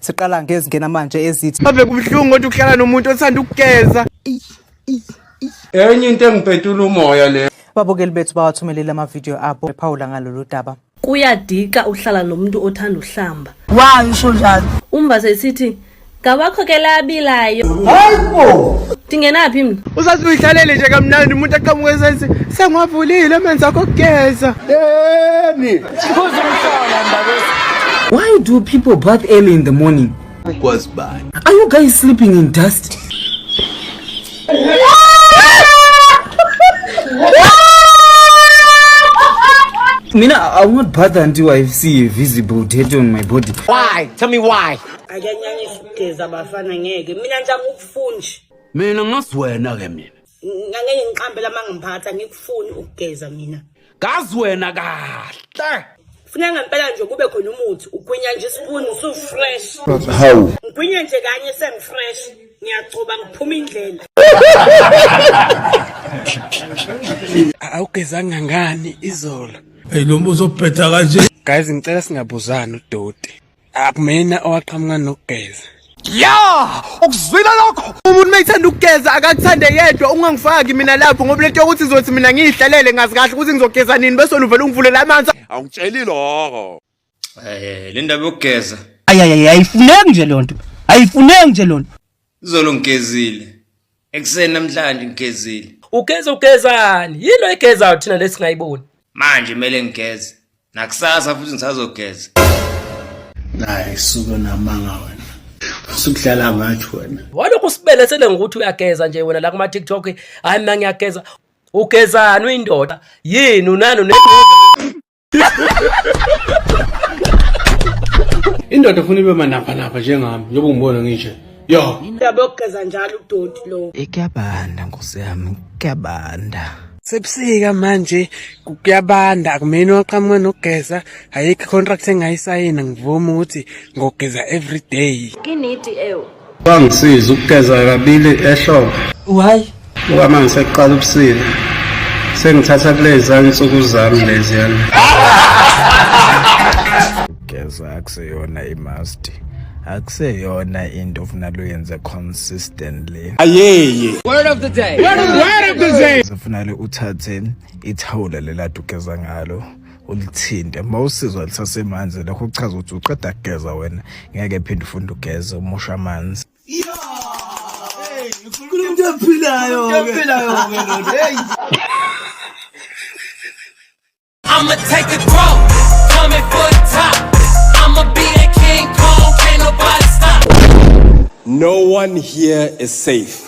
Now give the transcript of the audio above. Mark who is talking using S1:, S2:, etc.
S1: Siqala ngezingena manje ezithi
S2: ave kubuhlungu ukuthi uhlala nomuntu othanda ukugeza.
S3: Enye into engiphetula umoya le.
S1: Babukeli bethu bawathumelele ama-video abo ephawula ngalolu daba.
S4: Kuyadika uhlala nomuntu othanda uhlamba.
S5: Why usho njalo?
S4: Umva sesithi ngawakho ke labilayo.
S2: Hayibo.
S4: Dingenaphi mina?
S2: Usathi uyihlalele nje kamnandi umuntu aqhamuke senze sengwavulile amanzi akho okugeza. Yeni.
S6: Why do people bath early in the morning?
S3: Was bad.
S6: Are you guys sleeping in dust? Mina, I won't bath until I see a visible tattoo on my body.
S2: Why? Tell me why.
S5: Akanyanya isugeza bafana ngeke. Mina njanga ukufuna nje.
S3: Mina ngasiwena ke mina.
S5: Ngangeke ngiqambela mangiphatha ngikufuni ukugeza mina.
S3: Ngasiwena kahle.
S5: Funa ngempela nje kube khona umuthi ugwinya nje isipuni so fresh.
S3: How?
S5: Ngigwinya nje kanye seng fresh. Ngiyagcoba ngiphuma indlela.
S2: Awugezanga ngani izolo?
S7: Hey lo mbuzo ophetha kanje.
S2: Guys ngicela singabuzana uDoti. Akumena owaqhamuka nokugeza. Ukuzwila lokho. Umuntu mayithanda ukugeza akakuthande yedwa ungangifaki mina lapho ngoba lento yokuthi izothi mina ngihlalele ngazi kahle ukuthi ngizogeza nini bese uvela ungivulela amanzi. Awungitsheli lokho.
S8: Le ndaba yokugeza.
S1: Ayifuneki nje lonto. Ayifuneki nje lonto.
S8: Izolo ngigezile. Ekseni namhlanje ngigezile.
S9: Ugezani? Yilo egezayo thina lesingayiboni.
S8: Manje mele ngigeze. Nakusasa futhi ngisazogeza.
S7: Hayi suka namanga wena. Usukudlala ngathi wena.
S9: Walokhu sibelesele ngokuthi uyageza nje wena la kuma TikTok. Hayi mina ngiyageza. Ugezani uyindoda? Yini unano ne
S7: Indoda ufuna ibe manapha njengami njengoba ungibona ngisho. Yo.
S5: Indaba yokugeza njalo uDoti lo.
S6: Ekuyabanda Nkosi yami, kuyabanda.
S2: Sebusika manje kuyabanda akumena waqhamuka nokugeza ayikho contract engayisayina ngivuma ukuthi ngogeza every day.
S4: Kiniti ewe.
S3: Bangisiza ukugeza kabili ehlobo.
S6: Why?
S3: Ngoba manje seqala ubusika. Sengithatha kulezi insuku zami lezi yana.
S6: Geza akuseyona imust. Akuseyona into ofuna lo yenze consistently.
S3: Ayeye.
S2: Word of the day.
S6: Kufanele uthathe ithawula lela ugeza ngalo ulithinte mawusizwa lisasemanzi lokho kuchaza ukuthi uqeda kugeza wena ngeke phinde ufunda ugeza umusha amanzi.
S7: Umuntu ophilayo hey.
S10: I'ma take a grow, coming for the top. I'ma be a King Kong, can't nobody stop.
S3: No one here is safe.